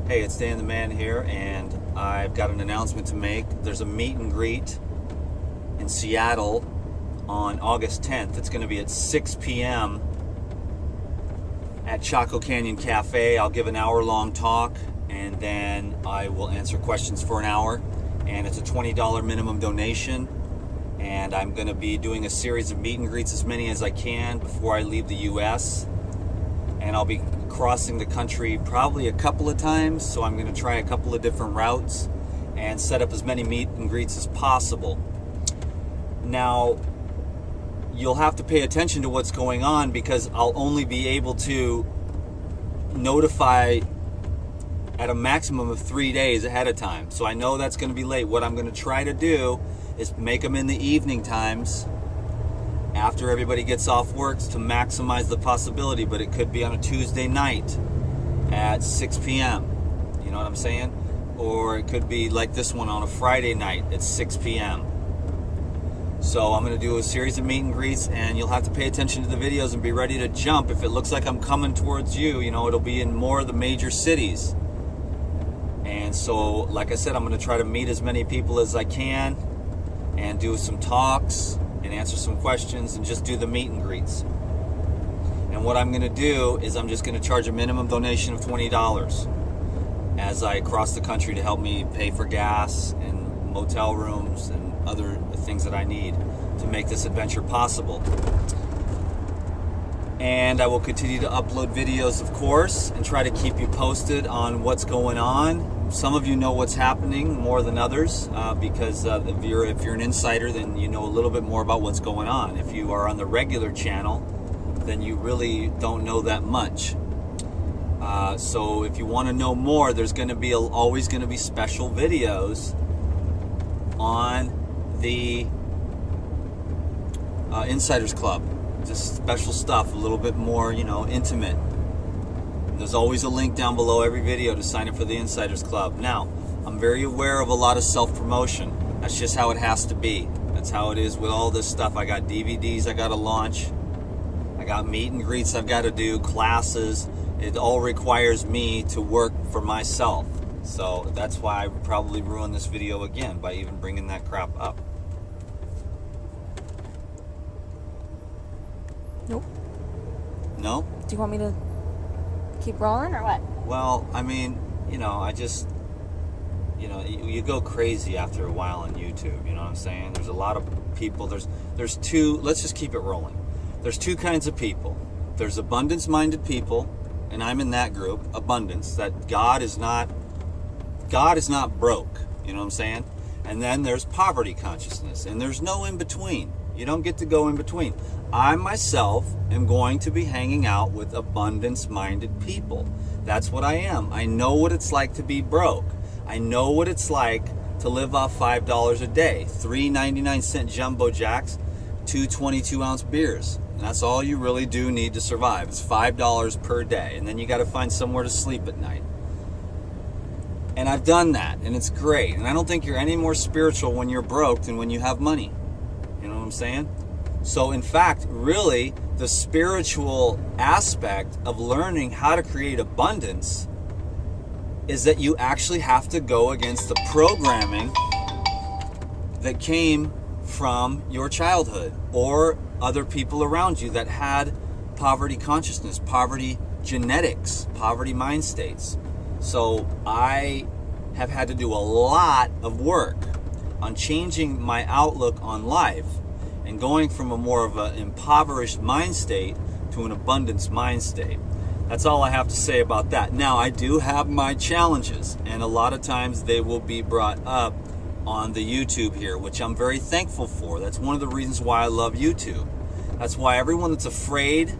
Hey, it's Dan the Man here, and I've got an announcement to make. There's a meet and greet in Seattle on August 10th. It's going to be at 6 p.m. at Chaco Canyon Cafe. I'll give an hour-long talk, and then I will answer questions for an hour. And it's a $20 minimum donation. And I'm going to be doing a series of meet and greets, as many as I can, before I leave the U.S. And I'll be crossing the country probably a couple of times, so I'm going to try a couple of different routes and set up as many meet and greets as possible. Now, you'll have to pay attention to what's going on, because I'll only be able to notify at a maximum of 3 days ahead of time. So I know that's going to be late. What I'm going to try to do is make them in the evening times after everybody gets off work to maximize the possibility, but it could be on a Tuesday night at 6 p.m. You know what I'm saying? Or it could be like this one on a Friday night at 6 p.m. So I'm going to do a series of meet and greets, and you'll have to pay attention to the videos and be ready to jump. If it looks like I'm coming towards you, you know, it'll be in more of the major cities. And so, like I said, I'm going to try to meet as many people as I can and do some talks and answer some questions and just do the meet and greets. And what I'm going to do is I'm just going to charge a minimum donation of $20 as I cross the country to help me pay for gas and motel rooms and other things that I need to make this adventure possible. And I will continue to upload videos, of course, and try to keep you posted on what's going on. Some of you know what's happening more than others, because if you're an insider, then you know a little bit more about what's going on. If you are on the regular channel, then you really don't know that much. So if you want to know more, there's going to be always going to be special videos on the Insiders Club. Just special stuff, a little bit more, you know, intimate. There's always a link down below every video to sign up for the Insiders Club. Now, I'm very aware of a lot of self-promotion. That's just how it has to be. That's how it is with all this stuff. I got DVDs I got to launch. I got meet and greets I've got to do, classes. It all requires me to work for myself. So that's why I would probably ruin this video again by even bringing that crap up. Nope. No? Do you want me to keep rolling or what? Well, I mean, you know, I just, you know, you go crazy after a while on YouTube, you know what I'm saying? There's a lot of people, there's two, let's just keep it rolling. There's two kinds of people. There's abundance-minded people, and I'm in that group, abundance, that God is not broke, you know what I'm saying? And then there's poverty consciousness, and there's no in between. You don't get to go in between. I myself am going to be hanging out with abundance-minded people. That's what I am. I know what it's like to be broke. I know what it's like to live off $5 a day. 3.99 Jumbo Jacks, 2 22-ounce beers. And that's all you really do need to survive. It's $5 per day. And then you got to find somewhere to sleep at night. And I've done that, and it's great. And I don't think you're any more spiritual when you're broke than when you have money. You know what I'm saying? So in fact, really, the spiritual aspect of learning how to create abundance is that you actually have to go against the programming that came from your childhood or other people around you that had poverty consciousness, poverty genetics, poverty mind states. So I have had to do a lot of work on changing my outlook on life and going from a more of an impoverished mind state to an abundance mind state. That's all I have to say about that. Now, I do have my challenges, and a lot of times they will be brought up on the YouTube here, which I'm very thankful for. That's one of the reasons why I love YouTube. That's why everyone that's afraid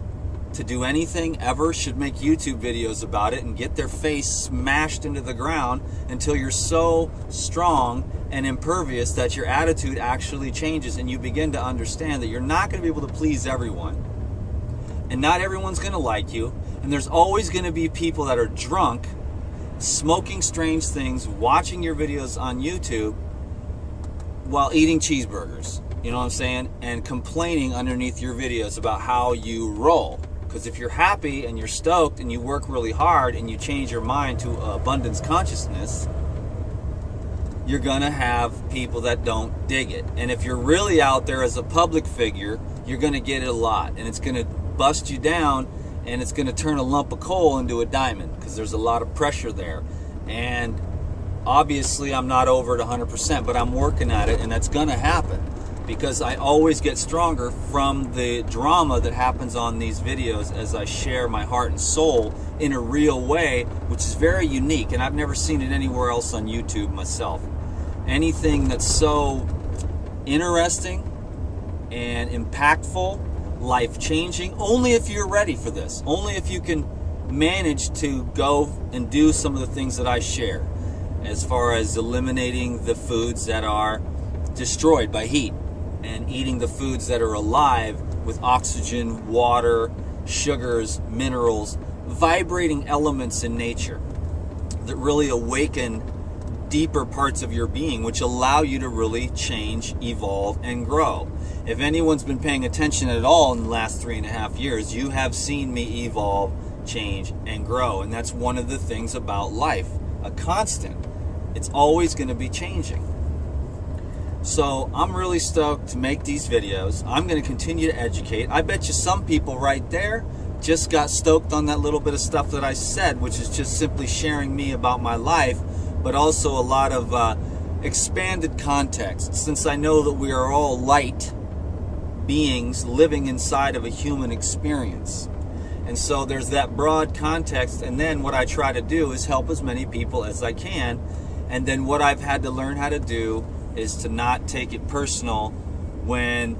to do anything ever should make YouTube videos about it and get their face smashed into the ground until you're so strong and impervious that your attitude actually changes and you begin to understand that you're not going to be able to please everyone, and not everyone's going to like you, and there's always going to be people that are drunk, smoking strange things, watching your videos on YouTube while eating cheeseburgers, you know what I'm saying, and complaining underneath your videos about how you roll. Because if you're happy and you're stoked and you work really hard and you change your mind to abundance consciousness, you're going to have people that don't dig it. And if you're really out there as a public figure, you're going to get it a lot. And it's going to bust you down, and it's going to turn a lump of coal into a diamond, because there's a lot of pressure there. And obviously I'm not over it 100%, but I'm working at it, and that's going to happen, because I always get stronger from the drama that happens on these videos as I share my heart and soul in a real way, which is very unique, and I've never seen it anywhere else on YouTube myself. Anything that's so interesting and impactful, life-changing, only if you're ready for this. Only if you can manage to go and do some of the things that I share, as far as eliminating the foods that are destroyed by heat and eating the foods that are alive with oxygen, water, sugars, minerals, vibrating elements in nature that really awaken deeper parts of your being, which allow you to really change, evolve, and grow. If anyone's been paying attention at all in the last 3.5 years, you have seen me evolve, change, and grow. And that's one of the things about life, a constant. It's always going to be changing. So I'm really stoked to make these videos. I'm going to continue to educate. I bet you some people right there just got stoked on that little bit of stuff that I said, which is just simply sharing me about my life, but also a lot of expanded context, since I know that we are all light beings living inside of a human experience. And so there's that broad context, and then what I try to do is help as many people as I can. And then what I've had to learn how to do is to not take it personal when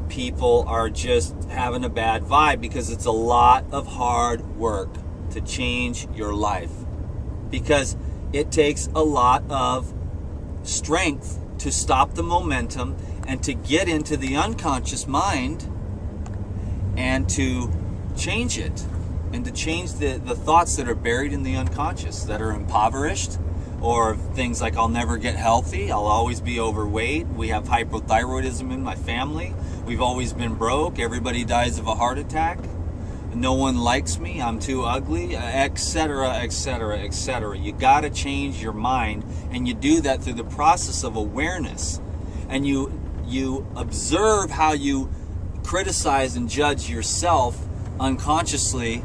people are just having a bad vibe, because it's a lot of hard work to change your life, because it takes a lot of strength to stop the momentum and to get into the unconscious mind and to change it, and to change the thoughts that are buried in the unconscious, that are impoverished, or things like I'll never get healthy, I'll always be overweight, we have hypothyroidism in my family, we've always been broke, everybody dies of a heart attack, no one likes me, I'm too ugly, etc., etc., etc. You got to change your mind, and you do that through the process of awareness. And you observe how you criticize and judge yourself unconsciously,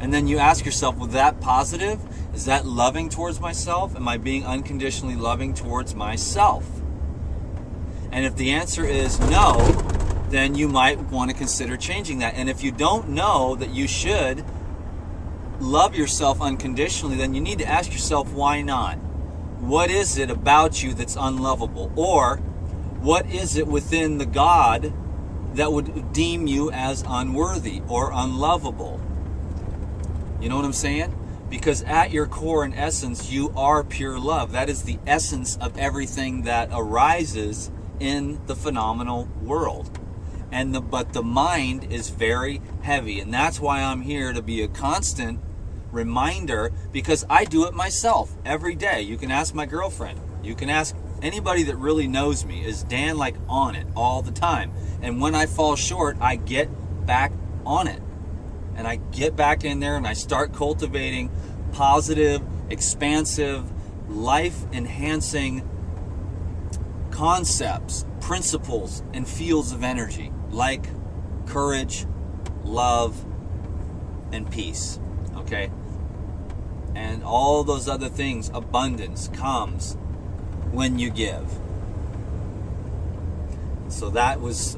and then you ask yourself, was that positive? Is that loving towards myself? Am I being unconditionally loving towards myself? And if the answer is no, then you might want to consider changing that. And if you don't know that you should love yourself unconditionally, then you need to ask yourself, why not? What is it about you that's unlovable? Or what is it within the God that would deem you as unworthy or unlovable? You know what I'm saying? Because at your core and essence, you are pure love. That is the essence of everything that arises in the phenomenal world. But the mind is very heavy, and that's why I'm here to be a constant reminder, because I do it myself every day. You can ask my girlfriend. You can ask anybody that really knows me. Is Dan like on it all the time? And when I fall short, I get back on it. And I get back in there and I start cultivating positive, expansive, life-enhancing concepts, principles, and fields of energy, like courage, love, and peace. Okay? And all those other things, abundance comes when you give. So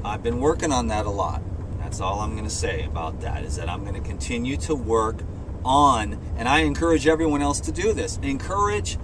I've been working on that a lot. That's all I'm going to say about that, is that I'm going to continue to work on, and I encourage everyone else to do this. Encourage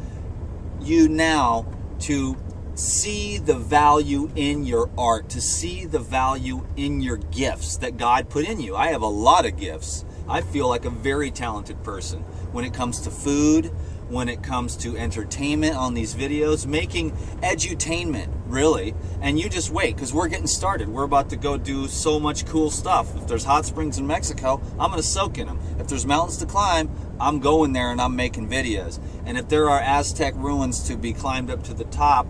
you now to see the value in your art, to see the value in your gifts that God put in you. I have a lot of gifts. I feel like a very talented person when it comes to food, when it comes to entertainment on these videos, making edutainment, really. And you just wait, because we're getting started. We're about to go do so much cool stuff. If there's hot springs in Mexico, I'm going to soak in them. If there's mountains to climb, I'm going there and I'm making videos. And if there are Aztec ruins to be climbed up to the top,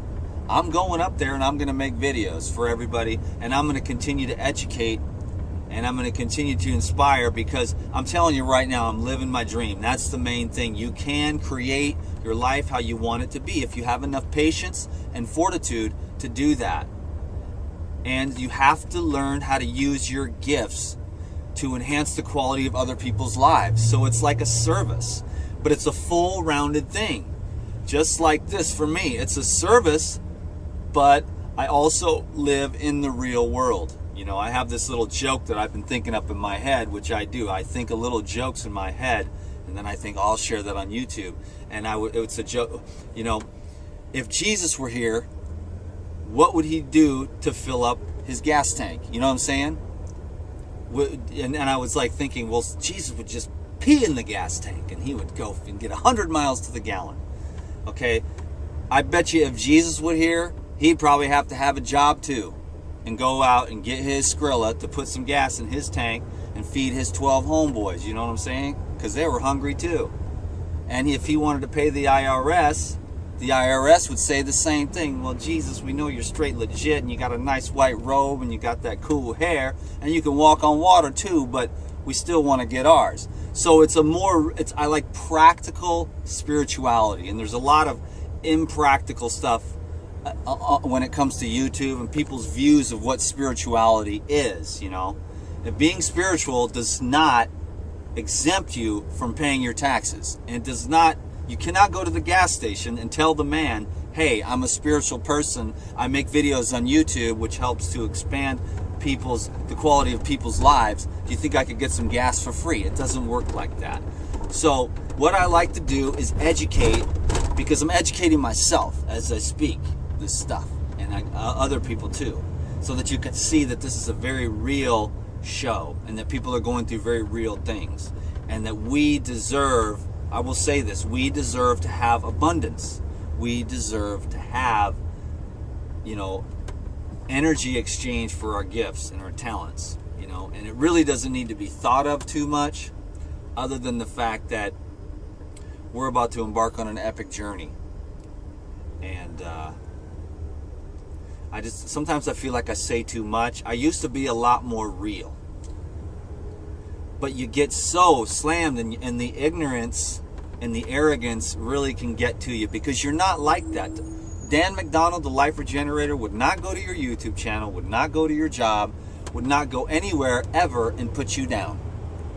I'm going up there and I'm going to make videos for everybody. And I'm going to continue to educate And I'm going to continue to inspire, because I'm telling you right now, I'm living my dream. That's the main thing. You can create your life how you want it to be if you have enough patience and fortitude to do that. And you have to learn how to use your gifts to enhance the quality of other people's lives. So it's like a service, but it's a full rounded thing. Just like this for me, it's a service, but I also live in the real world. You know, I have this little joke that I've been thinking up in my head, which I do. I think of little jokes in my head, and then I think, I'll share that on YouTube. And it's a joke, you know, if Jesus were here, what would he do to fill up his gas tank? You know what I'm saying? And I was like thinking, well, Jesus would just pee in the gas tank, and he would go and get 100 miles to the gallon. Okay, I bet you if Jesus were here, he'd probably have to have a job too, and go out and get his Skrilla to put some gas in his tank and feed his 12 homeboys. You know what I'm saying? Because they were hungry too. And if he wanted to pay the IRS would say the same thing. Well, Jesus, we know you're straight legit, and you got a nice white robe, and you got that cool hair, and you can walk on water too, but we still want to get ours. So I like practical spirituality, and there's a lot of impractical stuff when it comes to YouTube and people's views of what spirituality is, you know. And being spiritual does not exempt you from paying your taxes. And you cannot go to the gas station and tell the man, hey, I'm a spiritual person. I make videos on YouTube, which helps to expand the quality of people's lives. Do you think I could get some gas for free? It doesn't work like that. So what I like to do is educate, because I'm educating myself as I speak this stuff, and other people too, so that you can see that this is a very real show, and that people are going through very real things, and that we deserve, I will say this, we deserve to have abundance. We deserve to have, you know, energy exchange for our gifts and our talents, you know. And it really doesn't need to be thought of too much, other than the fact that we're about to embark on an epic journey. And sometimes I feel like I say too much. I used to be a lot more real, but you get so slammed, and the ignorance and the arrogance really can get to you, because you're not like that. Dan McDonald, the Life Regenerator, would not go to your YouTube channel, would not go to your job, would not go anywhere ever and put you down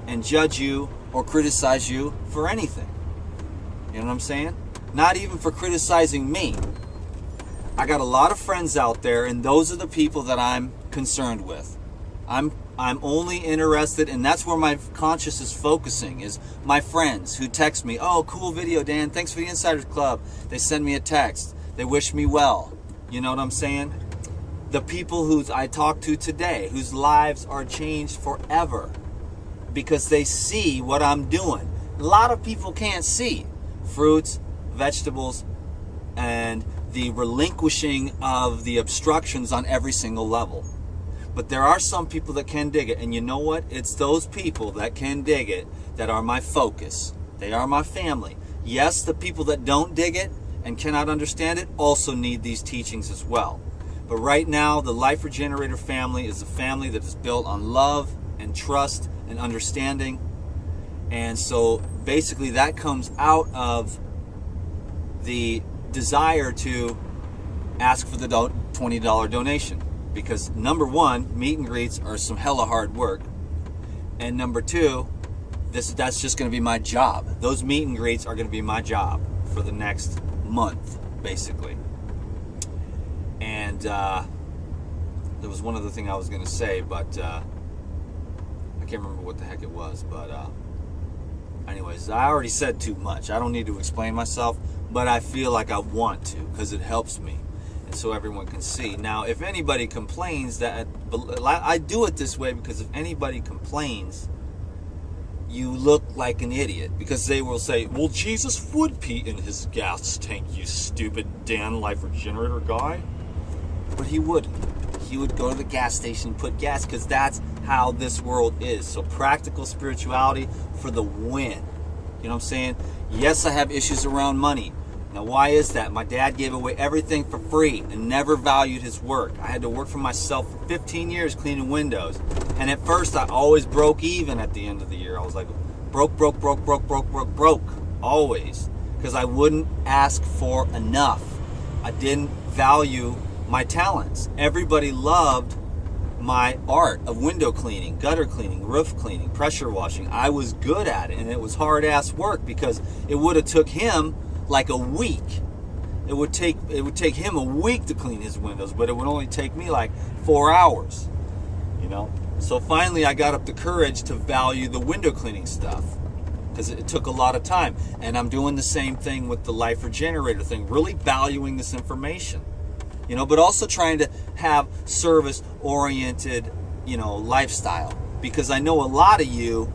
and judge you or criticize you for anything. You know what I'm saying? Not even for criticizing me. I got a lot of friends out there, and those are the people that I'm concerned with. I'm only interested, and that's where my conscious is focusing, is my friends who text me, oh, cool video, Dan, thanks for the Insiders Club. They send me a text. They wish me well. You know what I'm saying? The people who I talk to today, whose lives are changed forever because they see what I'm doing. A lot of people can't see fruits, vegetables, and the relinquishing of the obstructions on every single level. But there are some people that can dig it, and you know what? It's those people that can dig it that are my focus. They are my family. Yes, the people that don't dig it and cannot understand it also need these teachings as well. But right now, the Life Regenerator family is a family that is built on love and trust and understanding. And so basically that comes out of the desire to ask for the $20 donation. Because number one, meet and greets are some hella hard work. And number two, that's just going to be my job. Those meet and greets are going to be my job for the next month, basically. And there was one other thing I was going to say, but I can't remember what the heck it was. But anyways, I already said too much. I don't need to explain myself, but I feel like I want to, because it helps me, and so everyone can see. Now, if anybody complains that I do it this way, because if anybody complains, you look like an idiot, because they will say, well, Jesus would pee in his gas tank, you stupid Dan Life Regenerator guy. But he wouldn't. He would go to the gas station and put gas, because that's how this world is. So practical spirituality for the win. You know what I'm saying? Yes, I have issues around money. Now, why is that? My dad gave away everything for free and never valued his work. I had to work for myself for 15 years cleaning windows. And at first, I always broke even at the end of the year. I was like, broke, always. Because I wouldn't ask for enough. I didn't value my talents. Everybody loved my art of window cleaning, gutter cleaning, roof cleaning, pressure washing. I was good at it, and it was hard ass work because it would have took him like a week. It would take him a week to clean his windows, but it would only take me like 4 hours, you know? So finally I got up the courage to value the window cleaning stuff because it took a lot of time. And I'm doing the same thing with the Life Regenerator thing, really valuing this information, you know, but also trying to have service-oriented, you know, lifestyle. Because I know a lot of you,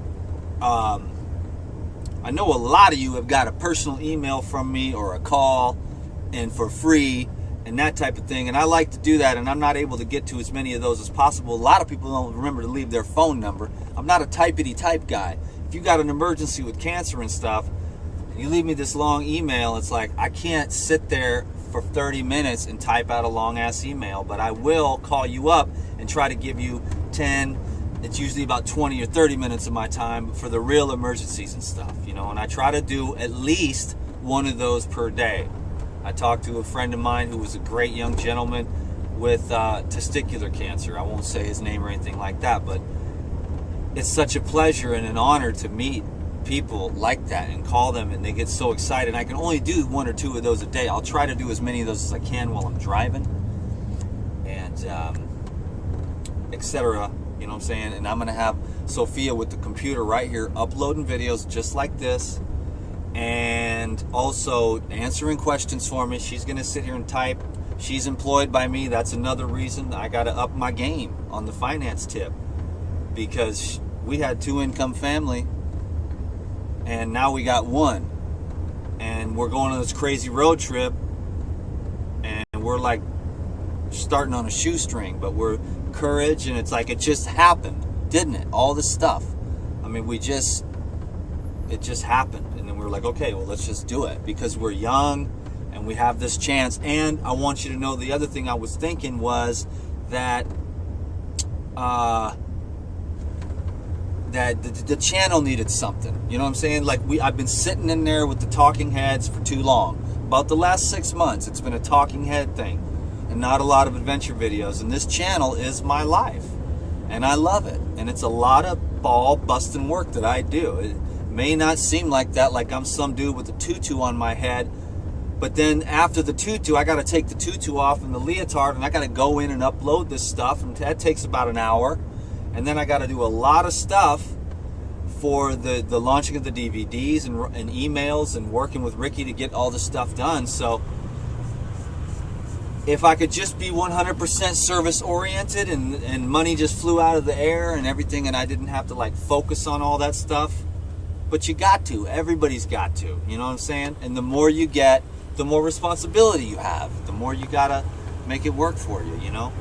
have got a personal email from me or a call and for free and that type of thing. And I like to do that, and I'm not able to get to as many of those as possible. A lot of people don't remember to leave their phone number. I'm not a typity-type guy. If you got an emergency with cancer and stuff, and you leave me this long email, it's like I can't sit there for 30 minutes and type out a long-ass email, but I will call you up and try to give you 10, it's usually about 20 or 30 minutes of my time for the real emergencies and stuff, you know, and I try to do at least one of those per day. I talked to a friend of mine who was a great young gentleman with testicular cancer. I won't say his name or anything like that, but it's such a pleasure and an honor to meet people like that and call them, and they get so excited. I can only do 1 or 2 of those a day. I'll try to do as many of those as I can while I'm driving, and etc. You know what I'm saying? And I'm going to have Sophia with the computer right here uploading videos just like this, and also answering questions for me. She's going to sit here and type. She's employed by me. That's another reason I got to up my game on the finance tip, because we had 2-income family and now we got 1, and we're going on this crazy road trip, and we're like starting on a shoestring, but we're courage, and it's like it just happened, didn't it? All this stuff. I mean, it just happened, and then we were like, okay, well, let's just do it because we're young and we have this chance. And I want you to know the other thing I was thinking was that the channel needed something. You know what I'm saying? Like I've been sitting in there with the talking heads for too long. About the last 6 months, it's been a talking head thing and not a lot of adventure videos. And this channel is my life, and I love it. And it's a lot of ball busting work that I do. It may not seem like that, like I'm some dude with a tutu on my head, but then after the tutu, I got to take the tutu off and the leotard, and I got to go in and upload this stuff, and that takes about an hour. And then I got to do a lot of stuff for the launching of the DVDs and emails and working with Ricky to get all this stuff done. So if I could just be 100% service oriented and money just flew out of the air and everything, and I didn't have to like focus on all that stuff. But you got to. Everybody's got to. You know what I'm saying? And the more you get, the more responsibility you have. The more you got to make it work for you, you know?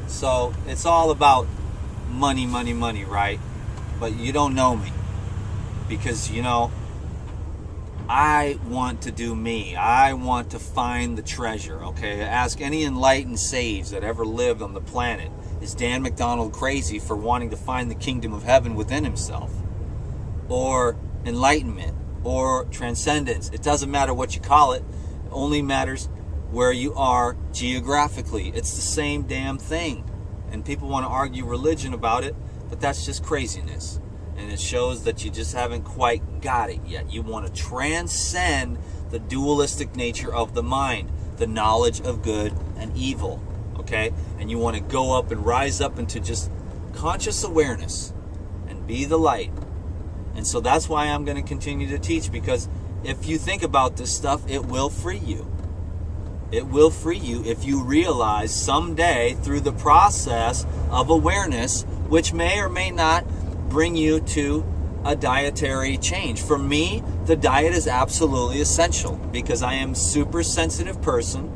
So it's all about money, right? But you don't know me, because, you know, I want to do me. I want to find the treasure, okay? Ask any enlightened sage that ever lived on the planet, is Dan McDonald crazy for wanting to find the kingdom of heaven within himself, or enlightenment, or transcendence? It doesn't matter what you call it. It only matters where you are geographically. It's the same damn thing. And people want to argue religion about it, but that's just craziness. And it shows that you just haven't quite got it yet. You want to transcend the dualistic nature of the mind, the knowledge of good and evil, okay? And you want to go up and rise up into just conscious awareness and be the light. And so that's why I'm going to continue to teach, because if you think about this stuff, it will free you. It will free you if you realize someday through the process of awareness, which may or may not bring you to a dietary change. For me, the diet is absolutely essential because I am a super sensitive person,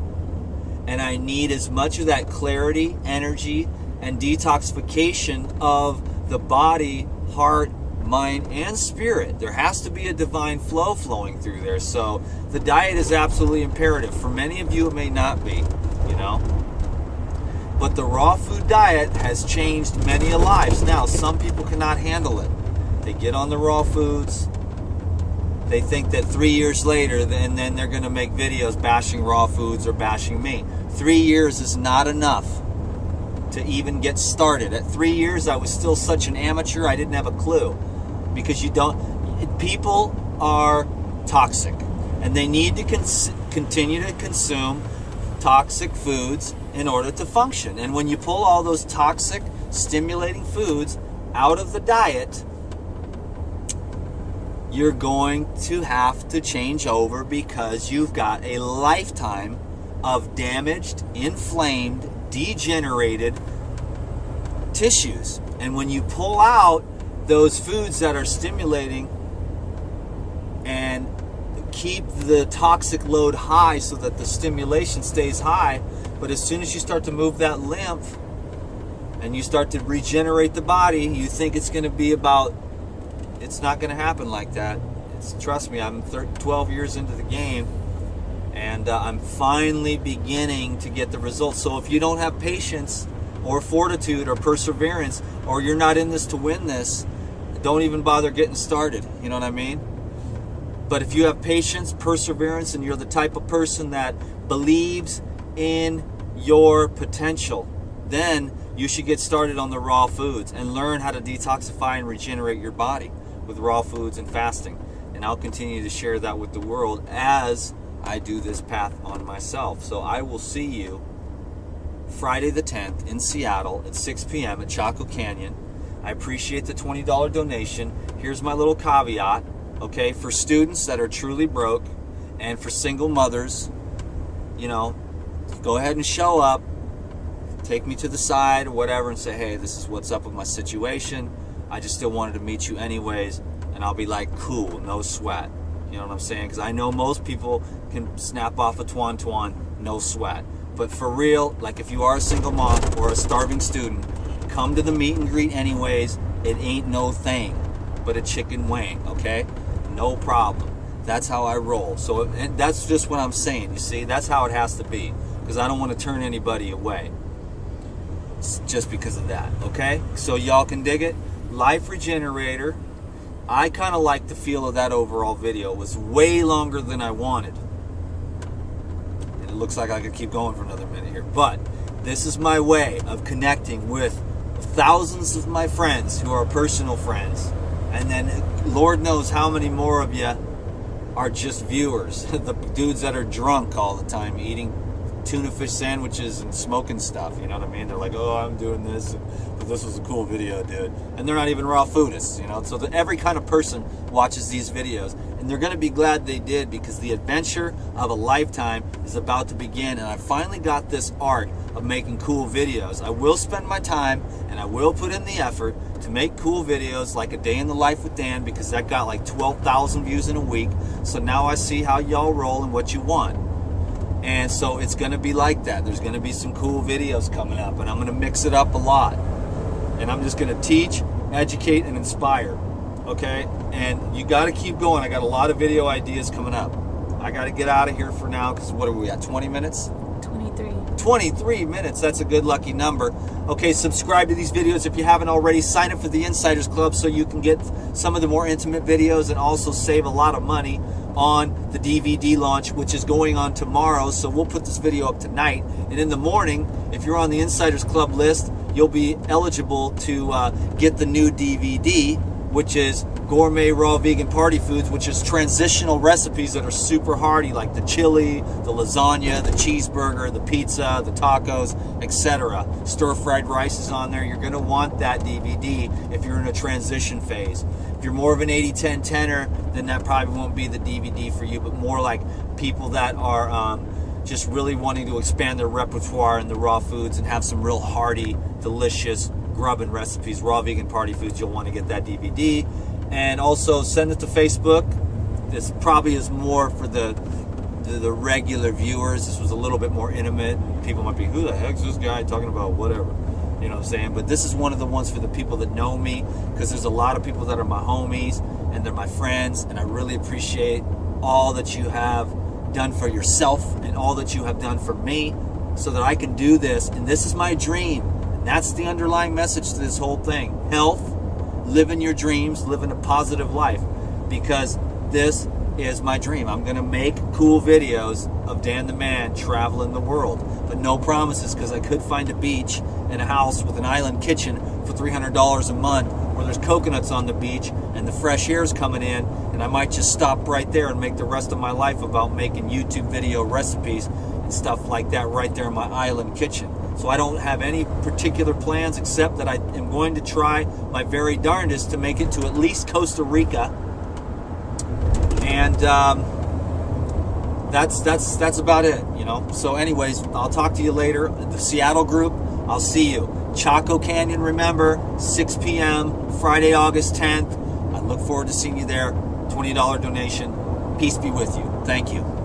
and I need as much of that clarity, energy, and detoxification of the body, heart, mind, and spirit. There has to be a divine flow flowing through there. So the diet is absolutely imperative. For many of you, it may not be, you know. But the raw food diet has changed many lives. Now, some people cannot handle it. They get on the raw foods. They think that 3 years later, and then they're going to make videos bashing raw foods or bashing me. 3 years is not enough to even get started. At 3 years, I was still such an amateur, I didn't have a clue. Because people are toxic. And they need to continue to consume toxic foods in order to function. And when you pull all those toxic, stimulating foods out of the diet, you're going to have to change over because you've got a lifetime of damaged, inflamed, degenerated tissues. And when you pull out those foods that are stimulating and keep the toxic load high so that the stimulation stays high, but as soon as you start to move that lymph and you start to regenerate the body, you think it's going to be about, it's not going to happen like that. Trust me, I'm 12 years into the game, and I'm finally beginning to get the results. So if you don't have patience or fortitude or perseverance, or you're not in this to win this, don't even bother getting started. You know what I mean? But if you have patience, perseverance, and you're the type of person that believes in your potential, then you should get started on the raw foods and learn how to detoxify and regenerate your body with raw foods and fasting. And I'll continue to share that with the world as I do this path on myself. So I will see you Friday the 10th in Seattle at 6 p.m. at Chaco Canyon. I appreciate the $20 donation. Here's my little caveat. Okay, for students that are truly broke and for single mothers, you know, go ahead and show up, take me to the side or whatever and say, hey, this is what's up with my situation. I just still wanted to meet you anyways. And I'll be like, cool, no sweat. You know what I'm saying? Because I know most people can snap off a twan, no sweat. But for real, like if you are a single mom or a starving student, come to the meet and greet anyways. It ain't no thing but a chicken wing, okay? No problem. That's how I roll. So and that's just what I'm saying. You see, that's how it has to be, because I don't want to turn anybody away just because of that. Okay, so y'all can dig it. Life Regenerator. I kind of like the feel of that overall video. It was way longer than I wanted, and it looks like I could keep going for another minute here, but this is my way of connecting with thousands of my friends who are personal friends. And then Lord knows how many more of you are just viewers. The dudes that are drunk all the time eating tuna fish sandwiches and smoking stuff. You know what I mean? They're like, oh, I'm doing this, but this was a cool video, dude. And they're not even raw foodists, you know? So every kind of person watches these videos. And they're going to be glad they did, because the adventure of a lifetime is about to begin. And I finally got this art of making cool videos. I will spend my time and I will put in the effort to make cool videos like A Day in the Life with Dan, because that got like 12,000 views in a week. So now I see how y'all roll and what you want. And so it's going to be like that. There's going to be some cool videos coming up, and I'm going to mix it up a lot. And I'm just going to teach, educate, and inspire. Okay? And you got to keep going. I got a lot of video ideas coming up. I got to get out of here for now, because what are we at, 20 minutes? 23 minutes. That's a good lucky number. Okay, subscribe to these videos if you haven't already. Sign up for the Insiders Club so you can get some of the more intimate videos and also save a lot of money on the DVD launch, which is going on tomorrow. So we'll put this video up tonight, and in the morning, if you're on the Insiders Club list, you'll be eligible to get the new DVD, which is Gourmet Raw Vegan Party Foods, which is transitional recipes that are super hearty, like the chili, the lasagna, the cheeseburger, the pizza, the tacos, etc. Stir-fried rice is on there. You're going to want that DVD if you're in a transition phase. If you're more of an 80-10-10er, then that probably won't be the DVD for you, but more like people that are just really wanting to expand their repertoire in the raw foods and have some real hearty, delicious grubbing recipes, raw vegan party foods. You'll want to get that DVD. And also send it to Facebook. This probably is more for the regular viewers. This was a little bit more intimate. People might be, who the heck's this guy talking about whatever? You know what I'm saying? But this is one of the ones for the people that know me, because there's a lot of people that are my homies and they're my friends, and I really appreciate all that you have done for yourself and all that you have done for me. so that I can do this. And this is my dream. And that's the underlying message to this whole thing. Health, living your dreams, living a positive life. Because this is my dream. I'm going to make cool videos of Dan the Man traveling the world. But no promises, because I could find a beach and a house with an island kitchen for $300 a month where there's coconuts on the beach and the fresh air's coming in, and I might just stop right there and make the rest of my life about making YouTube video recipes and stuff like that right there in my island kitchen. So I don't have any particular plans except that I am going to try my very darndest to make it to at least Costa Rica. And that's about it, you know. So anyways, I'll talk to you later. The Seattle group, I'll see you. Chaco Canyon, remember, 6 p.m. Friday, August 10th. I look forward to seeing you there. $20 donation. Peace be with you. Thank you.